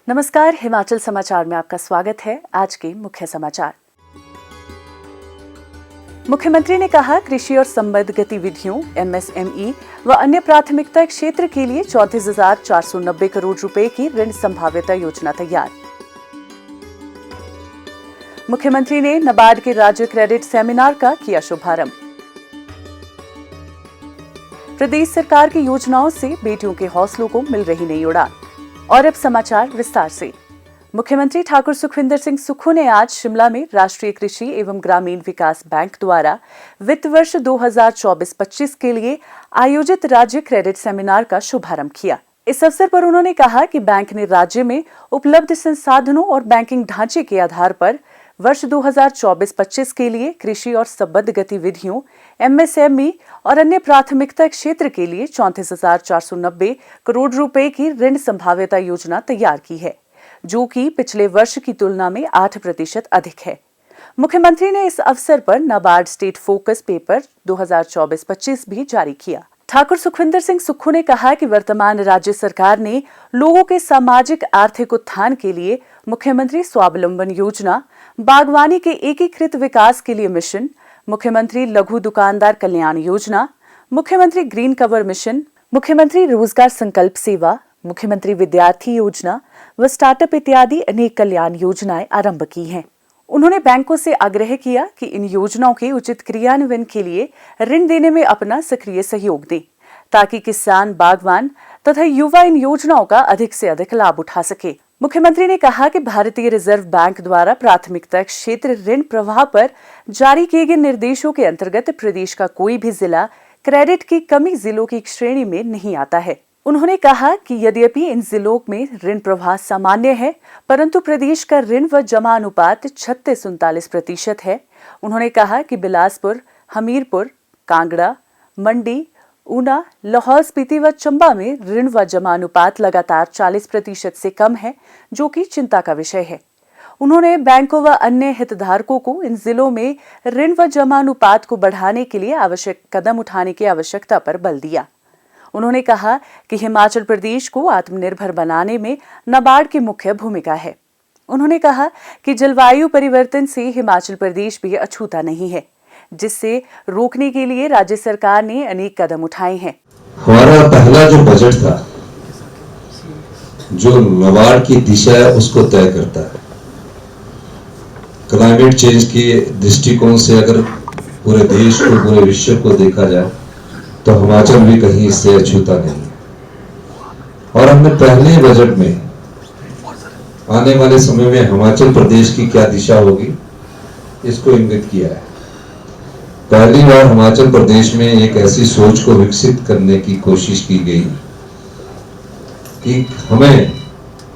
नमस्कार, हिमाचल समाचार में आपका स्वागत है। आज के मुख्य समाचार। मुख्यमंत्री ने कहा, कृषि और संबद्ध गतिविधियों एमएसएमई व अन्य प्राथमिकता क्षेत्र के लिए 34,490 करोड़ रुपए की ऋण संभाव्यता योजना तैयार। मुख्यमंत्री ने नाबार्ड के राज्य क्रेडिट सेमिनार का किया शुभारंभ। प्रदेश सरकार की योजनाओं से बेटियों के हौसलों को मिल रही नई उड़ान। और अब समाचार विस्तार से। मुख्यमंत्री ठाकुर सुखविंदर सिंह सुक्खू ने आज शिमला में राष्ट्रीय कृषि एवं ग्रामीण विकास बैंक द्वारा वित्त वर्ष 2024-25 के लिए आयोजित राज्य क्रेडिट सेमिनार का शुभारंभ किया। इस अवसर पर उन्होंने कहा कि बैंक ने राज्य में उपलब्ध संसाधनों और बैंकिंग ढांचे के आधार पर वर्ष 2024-25 के लिए कृषि और संबद्ध गतिविधियों एमएसएमई और अन्य प्राथमिकता क्षेत्र के लिए 34,490 करोड़ रुपए की ऋण संभाव्यता योजना तैयार की है, जो कि पिछले वर्ष की तुलना में 8% अधिक है। मुख्यमंत्री ने इस अवसर पर नाबार्ड स्टेट फोकस पेपर 2024-25 भी जारी किया। ठाकुर सुखविंदर सिंह सुक्खू ने कहा कि वर्तमान राज्य सरकार ने लोगों के सामाजिक आर्थिक उत्थान के लिए मुख्यमंत्री स्वावलंबन योजना, बागवानी के एकीकृत विकास के लिए मिशन, मुख्यमंत्री लघु दुकानदार कल्याण योजना, मुख्यमंत्री ग्रीन कवर मिशन, मुख्यमंत्री रोजगार संकल्प सेवा, मुख्यमंत्री विद्यार्थी योजना व स्टार्टअप इत्यादि अनेक कल्याण योजनाएं आरंभ की हैं। उन्होंने बैंकों से आग्रह किया कि इन योजनाओं के उचित क्रियान्वयन के लिए ऋण देने में अपना सक्रिय सहयोग दें, ताकि किसान, बागवान तथा युवा इन योजनाओं का अधिक से अधिक लाभ उठा सके। मुख्यमंत्री ने कहा कि भारतीय रिजर्व बैंक द्वारा प्राथमिकता क्षेत्र ऋण प्रवाह पर जारी किए गए निर्देशों के अंतर्गत प्रदेश का कोई भी जिला क्रेडिट की कमी जिलों की श्रेणी में नहीं आता है। उन्होंने कहा कि यद्यपि इन जिलों में ऋण प्रवाह सामान्य है, परंतु प्रदेश का ऋण व जमा अनुपात 36-39% है। उन्होंने कहा कि बिलासपुर, हमीरपुर, कांगड़ा, मंडी, ऊना, लाहौल स्पीति व चंबा में ऋण व जमा अनुपात लगातार 40% से कम है, जो कि चिंता का विषय है। उन्होंने बैंकों व अन्य हितधारकों को इन जिलों में ऋण व जमा अनुपात को बढ़ाने के लिए आवश्यक कदम उठाने की आवश्यकता पर बल दिया। उन्होंने कहा कि हिमाचल प्रदेश को आत्मनिर्भर बनाने में नाबार्ड की मुख्य भूमिका है। उन्होंने कहा कि जलवायु परिवर्तन से हिमाचल प्रदेश भी अछूता नहीं है, जिससे रोकने के लिए राज्य सरकार ने अनेक कदम उठाए हैं। हमारा पहला जो बजट था, जो नाबार्ड की दिशा है उसको तय करता है। क्लाइमेट चेंज के दृष्टिकोण से अगर पूरे देश को, पूरे विश्व को देखा जाए तो हिमाचल भी कहीं इससे अछूता नहीं है। और हमने पहले बजट में आने वाले समय में हिमाचल प्रदेश की क्या दिशा होगी इसको इंगित किया है। पहली बार हिमाचल प्रदेश में एक ऐसी सोच को विकसित करने की कोशिश की गई कि हमें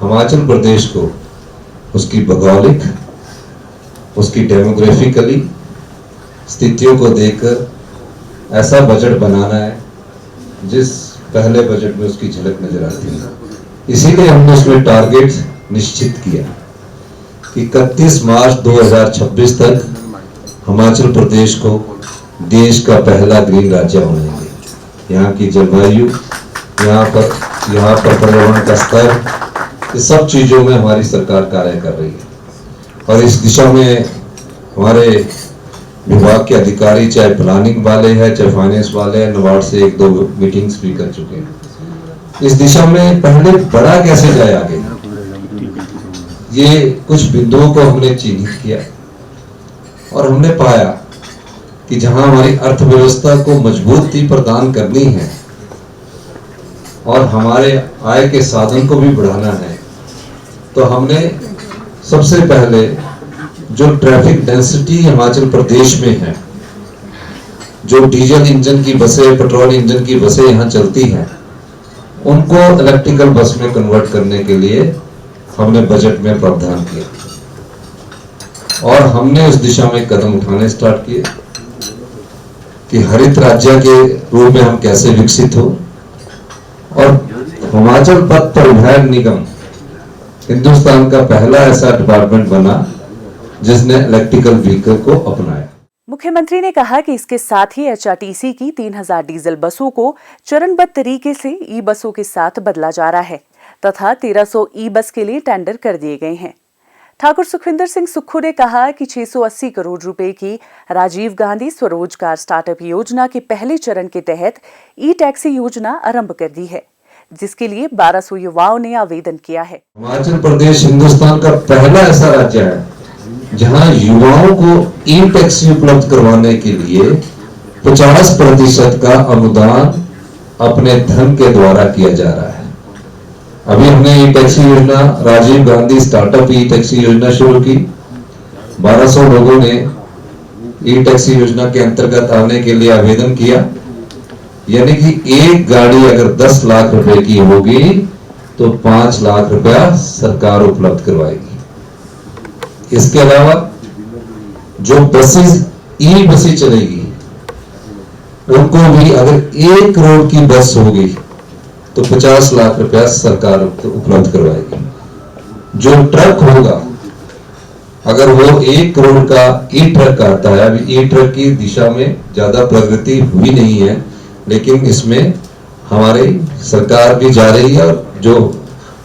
हिमाचल प्रदेश को उसकी भौगोलिक, उसकी डेमोग्राफिकली स्थितियों को देखकर ऐसा बजट बनाना है जिस पहले बजट में उसकी झलक नजर आती है। इसीलिए हमने उसमें टारगेट निश्चित किया कि 31 मार्च 2026 तक हिमाचल प्रदेश को देश का पहला ग्रीन राज्य बनाएंगे। यहाँ की जलवायु, यहाँ पर पर्यावरण का स्तर, इस सब चीजों में हमारी सरकार कार्य कर रही है। और इस दिशा में हमारे विभाग के अधिकारी, चाहे प्लानिंग वाले हैं, चाहे फाइनेंस वाले हैं, नाबार्ड से 1-2 मीटिंग्स भी कर चुके हैं। इस दिशा में पहले बढ़ा कैसे जाए आगे, ये कुछ बिंदुओं को हमने चिन्हित किया और हमने पाया कि जहां हमारी अर्थव्यवस्था को मजबूती प्रदान करनी है और हमारे आय के साधन को भी बढ़ाना है, तो हमने सबसे पहले जो ट्रैफिक डेंसिटी हिमाचल प्रदेश में है, जो डीजल इंजन की बसें, पेट्रोल इंजन की बसें यहाँ चलती हैं, उनको इलेक्ट्रिकल बस में कन्वर्ट करने के लिए हमने बजट में प्रावधान किया। और हमने उस दिशा में कदम उठाने स्टार्ट किए कि हरित राज्य के रूप में हम कैसे विकसित हो। और हिमाचल पथ परिवहन निगम हिंदुस्तान का पहला ऐसा डिपार्टमेंट बना जिसने इलेक्ट्रिकल व्हीकल को अपनाया। मुख्यमंत्री ने कहा कि इसके साथ ही एचआरटीसी की 3000 डीजल बसों को चरणबद्ध तरीके से ई बसों के साथ बदला जा रहा है, तथा 1300 ई बस के लिए टेंडर कर दिए गए हैं। ठाकुर सुखविंदर सिंह सुक्खू ने कहा कि 680 करोड़ रुपए की राजीव गांधी स्वरोजगार स्टार्टअप योजना के पहले चरण के तहत ई टैक्सी योजना आरंभ कर दी है, जिसके लिए 1200 युवाओं ने आवेदन किया है। हिमाचल प्रदेश हिंदुस्तान का पहला ऐसा राज्य है जहां युवाओं को ई टैक्सी उपलब्ध करवाने के लिए 50% का अनुदान अपने धन के द्वारा किया जा रहा है। अभी हमने ई टैक्सी योजना, राजीव गांधी स्टार्टअप ई टैक्सी योजना शुरू की। 1200 लोगों ने ई टैक्सी योजना के अंतर्गत आने के लिए आवेदन किया। यानी कि एक गाड़ी अगर 10 लाख रुपए की होगी तो 5 लाख रुपया सरकार उपलब्ध करवाएगी। इसके अलावा जो बसेस ई बसें चलेगी उनको भी अगर 1 करोड़ की बस होगी तो 50 लाख रुपया सरकार उपलब्ध करवाएगी। जो ट्रक होगा अगर वो 1 करोड़ का ई ट्रक आता है, अभी ई ट्रक की दिशा में ज्यादा प्रगति हुई नहीं है, लेकिन इसमें हमारी सरकार भी जा रही है और जो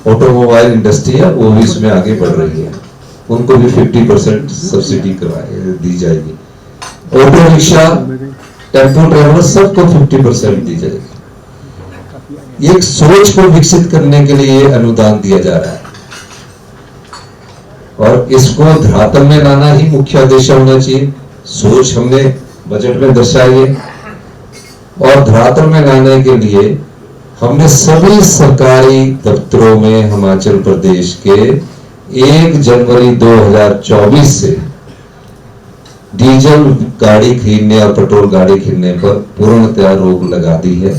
ऑटोमोबाइल इंडस्ट्री है वो भी इसमें आगे बढ़ रही है। उनको भी 50% सब्सिडी दी जाएगी। ऑटो रिक्शा, टेम्पो ट्रेवलर सबको 50% दी जाएगी। एक सोच को विकसित करने के लिए अनुदान दिया जा रहा है और इसको धरातल में लाना ही मुख्य उद्देश्य होना चाहिए। सोच हमने बजट में दर्शाई है और धरातल में लाने के लिए हमने सभी सरकारी दफ्तरों में हिमाचल प्रदेश के 1 जनवरी 2024 से डीजल गाड़ी खरीदने और पेट्रोल गाड़ी खरीदने पर पूर्णतया रोक लगा दी है।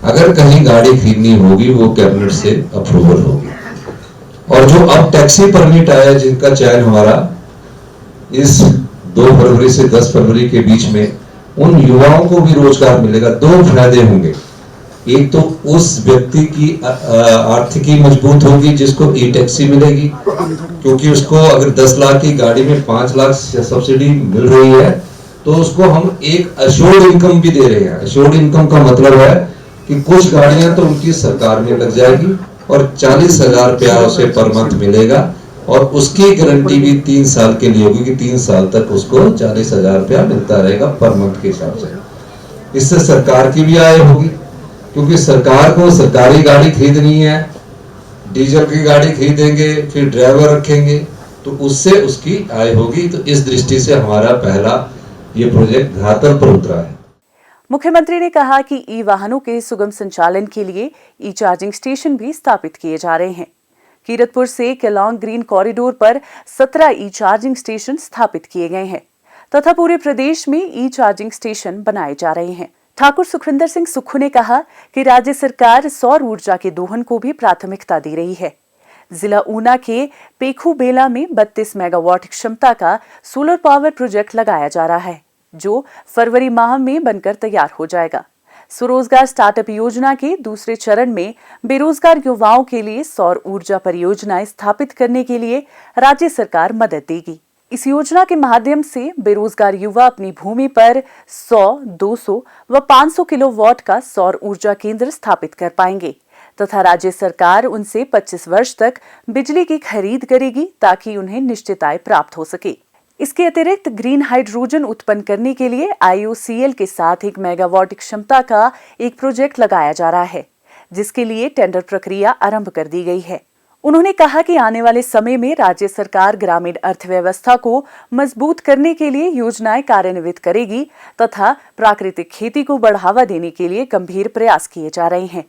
अगर कहीं गाड़ी खरीदनी होगी वो कैबिनेट से अप्रूवल होगी। और जो अब टैक्सी परमिट आया जिनका चयन हमारा इस 2 फरवरी से 10 फरवरी के बीच में, उन युवाओं को भी रोजगार मिलेगा। 2 फायदे होंगे। एक तो उस व्यक्ति की आर्थिकी मजबूत होगी जिसको ई टैक्सी मिलेगी, क्योंकि उसको अगर 10 लाख की गाड़ी में 5 लाख सब्सिडी मिल रही है तो उसको हम एक अश्योर्ड इनकम भी दे रहे हैं। अश्योर्ड इनकम का मतलब है कि कुछ गाड़ियां तो उनकी सरकार में लग जाएगी और 40,000 रुपया उसे पर मंथ मिलेगा और उसकी गारंटी भी 3 साल के लिए होगी कि 3 साल तक उसको 40,000 रुपया मिलता रहेगा पर मंथ के हिसाब से। इससे सरकार की भी आय होगी, क्योंकि सरकार को सरकारी गाड़ी खरीदनी है, डीजल की गाड़ी खरीदेंगे, फिर ड्राइवर रखेंगे, तो उससे उसकी आय होगी। तो इस दृष्टि से हमारा पहला ये प्रोजेक्ट धरातल पर उतरा है। मुख्यमंत्री ने कहा कि ई वाहनों के सुगम संचालन के लिए ई चार्जिंग स्टेशन भी स्थापित किए जा रहे हैं। कीरतपुर से केलांग ग्रीन कॉरिडोर पर 17 ई चार्जिंग स्टेशन स्थापित किए गए हैं तथा पूरे प्रदेश में ई चार्जिंग स्टेशन बनाए जा रहे हैं। ठाकुर सुखविंदर सिंह सुक्खू ने कहा कि राज्य सरकार सौर ऊर्जा के दोहन को भी प्राथमिकता दे रही है। जिला ऊना के पेखू बेला में 32 मेगावाट क्षमता का सोलर पावर प्रोजेक्ट लगाया जा रहा है, जो फरवरी माह में बनकर तैयार हो जाएगा। स्वरोजगार स्टार्टअप योजना के दूसरे चरण में बेरोजगार युवाओं के लिए सौर ऊर्जा परियोजनाएं स्थापित करने के लिए राज्य सरकार मदद देगी। इस योजना के माध्यम से बेरोजगार युवा अपनी भूमि पर 100, 200 व 500 किलोवाट का सौर ऊर्जा केंद्र स्थापित कर पाएंगे तथा राज्य सरकार उनसे 25 वर्ष तक बिजली की खरीद करेगी ताकि उन्हें निश्चित आय प्राप्त हो सके। इसके अतिरिक्त ग्रीन हाइड्रोजन उत्पन्न करने के लिए IOCL के साथ 1 मेगावाट क्षमता का एक प्रोजेक्ट लगाया जा रहा है, जिसके लिए टेंडर प्रक्रिया आरंभ कर दी गई है। उन्होंने कहा कि आने वाले समय में राज्य सरकार ग्रामीण अर्थव्यवस्था को मजबूत करने के लिए योजनाएं कार्यान्वित करेगी तथा प्राकृतिक खेती को बढ़ावा देने के लिए गंभीर प्रयास किए जा रहे हैं।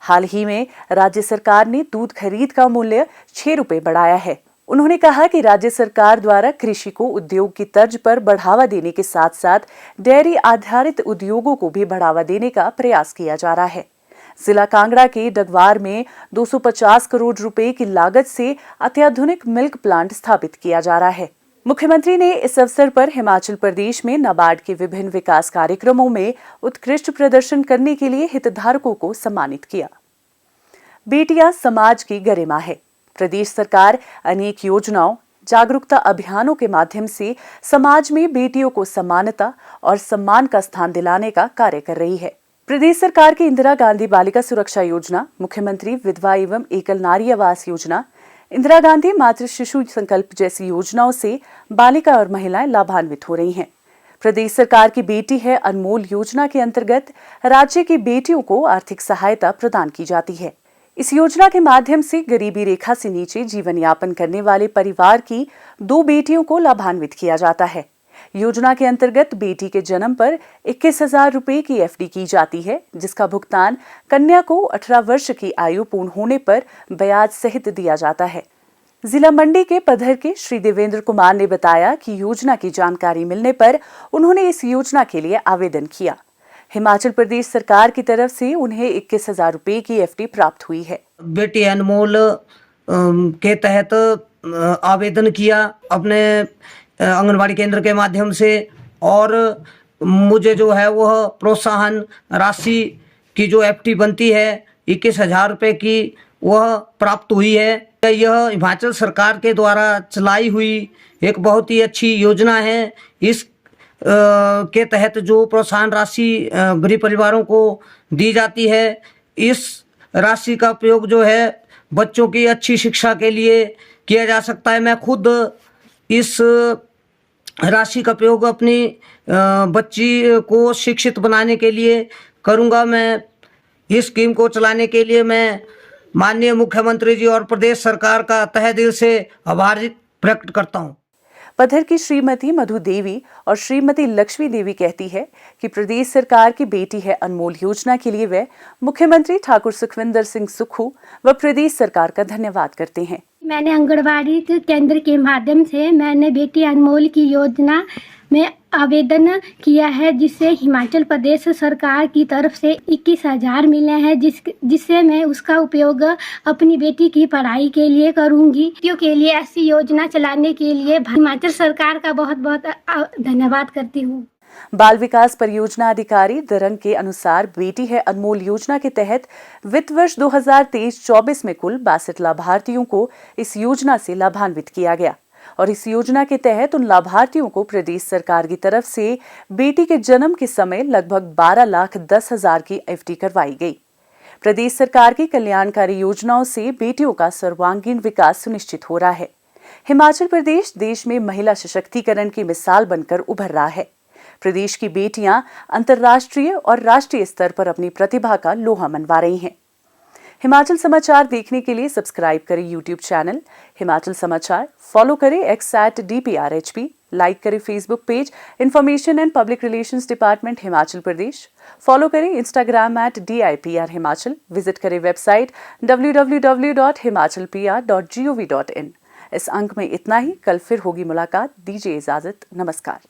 हाल ही में राज्य सरकार ने दूध खरीद का मूल्य 6 रुपए बढ़ाया है। उन्होंने कहा कि राज्य सरकार द्वारा कृषि को उद्योग की तर्ज पर बढ़ावा देने के साथ साथ डेयरी आधारित उद्योगों को भी बढ़ावा देने का प्रयास किया जा रहा है। जिला कांगड़ा के डगवार में 250 करोड़ रुपए की लागत से अत्याधुनिक मिल्क प्लांट स्थापित किया जा रहा है। मुख्यमंत्री ने इस अवसर पर हिमाचल प्रदेश में नाबार्ड के विभिन्न विकास कार्यक्रमों में उत्कृष्ट प्रदर्शन करने के लिए हितधारकों को सम्मानित किया। बेटियां समाज की गरिमा है। प्रदेश सरकार अनेक योजनाओं, जागरूकता अभियानों के माध्यम से समाज में बेटियों को समानता और सम्मान का स्थान दिलाने का कार्य कर रही है। प्रदेश सरकार की इंदिरा गांधी बालिका सुरक्षा योजना, मुख्यमंत्री विधवा एवं एकल नारी आवास योजना, इंदिरा गांधी मातृ शिशु संकल्प जैसी योजनाओं से बालिका और महिलाएं लाभान्वित हो रही हैं। प्रदेश सरकार की बेटी है अनमोल योजना के अंतर्गत राज्य की बेटियों को आर्थिक सहायता प्रदान की जाती है। इस योजना के माध्यम से गरीबी रेखा से नीचे जीवन यापन करने वाले परिवार की 2 बेटियों को लाभान्वित किया जाता है। योजना के अंतर्गत बेटी के जन्म पर 21,000 रुपए की एफडी की जाती है, जिसका भुगतान कन्या को 18 वर्ष की आयु पूर्ण होने पर ब्याज सहित दिया जाता है। जिला मंडी के पधर के श्री देवेंद्र कुमार ने बताया कि योजना की जानकारी मिलने पर उन्होंने इस योजना के लिए आवेदन किया। हिमाचल प्रदेश सरकार की तरफ से उन्हें 21,000 रुपए की एफडी प्राप्त हुई है। बेटी अनमोल के तहत आवेदन किया अपने आंगनबाड़ी केंद्र के माध्यम से, और मुझे जो है वह प्रोत्साहन राशि की जो एफडी बनती है 21,000 रुपये की वह प्राप्त हुई है। यह हिमाचल सरकार के द्वारा चलाई हुई एक बहुत ही अच्छी योजना है। इस के तहत जो प्रोत्साहन राशि गरीब परिवारों को दी जाती है, इस राशि का उपयोग जो है बच्चों की अच्छी शिक्षा के लिए किया जा सकता है। मैं खुद इस राशि का उपयोग अपनी बच्ची को शिक्षित बनाने के लिए करूंगा। मैं इस स्कीम को चलाने के लिए मैं माननीय मुख्यमंत्री जी और प्रदेश सरकार का तहे दिल से आभार प्रकट करता हूं। पधर की श्रीमती मधु देवी और श्रीमती लक्ष्मी देवी कहती है कि प्रदेश सरकार की बेटी है अनमोल योजना के लिए वे मुख्यमंत्री ठाकुर सुखविंदर सिंह सुक्खू व प्रदेश सरकार का धन्यवाद करते हैं। मैंने आंगनबाड़ी केंद्र के माध्यम से मैंने बेटी अनमोल की योजना में आवेदन किया है, जिससे हिमाचल प्रदेश सरकार की तरफ से 21,000 मिले हैं, जिससे मैं उसका उपयोग अपनी बेटी की पढ़ाई के लिए करूंगी। बेटियों के लिए ऐसी योजना चलाने के लिए हिमाचल सरकार का बहुत बहुत धन्यवाद करती हूँ। बाल विकास परियोजना अधिकारी दरंग के अनुसार बेटी है अनमोल योजना के तहत वित्त वर्ष 2023-24 में कुल 62 लाभार्थियों को इस योजना से लाभान्वित किया गया और इस योजना के तहत उन लाभार्थियों को प्रदेश सरकार की तरफ से बेटी के जन्म के समय लगभग 12,10,000 की एफडी करवाई गई। प्रदेश सरकार की कल्याणकारी योजनाओं से बेटियों का सर्वांगीण विकास सुनिश्चित हो रहा है। हिमाचल प्रदेश देश में महिला सशक्तिकरण की मिसाल बनकर उभर रहा है। प्रदेश की बेटियां अंतर्राष्ट्रीय और राष्ट्रीय स्तर पर अपनी प्रतिभा का लोहा मनवा रही हैं। हिमाचल समाचार देखने के लिए सब्सक्राइब करें यूट्यूब चैनल हिमाचल समाचार, फॉलो करें x@DPRHP, लाइक करें Facebook page information and public relations department Himachal Pradesh, follow करें इंस्टाग्राम @DIPR हिमाचल, विजिट करें वेबसाइट www.himachalpr.gov.in। इस अंक में इतना ही। कल फिर होगी मुलाकात। दीजिए इजाजत। नमस्कार।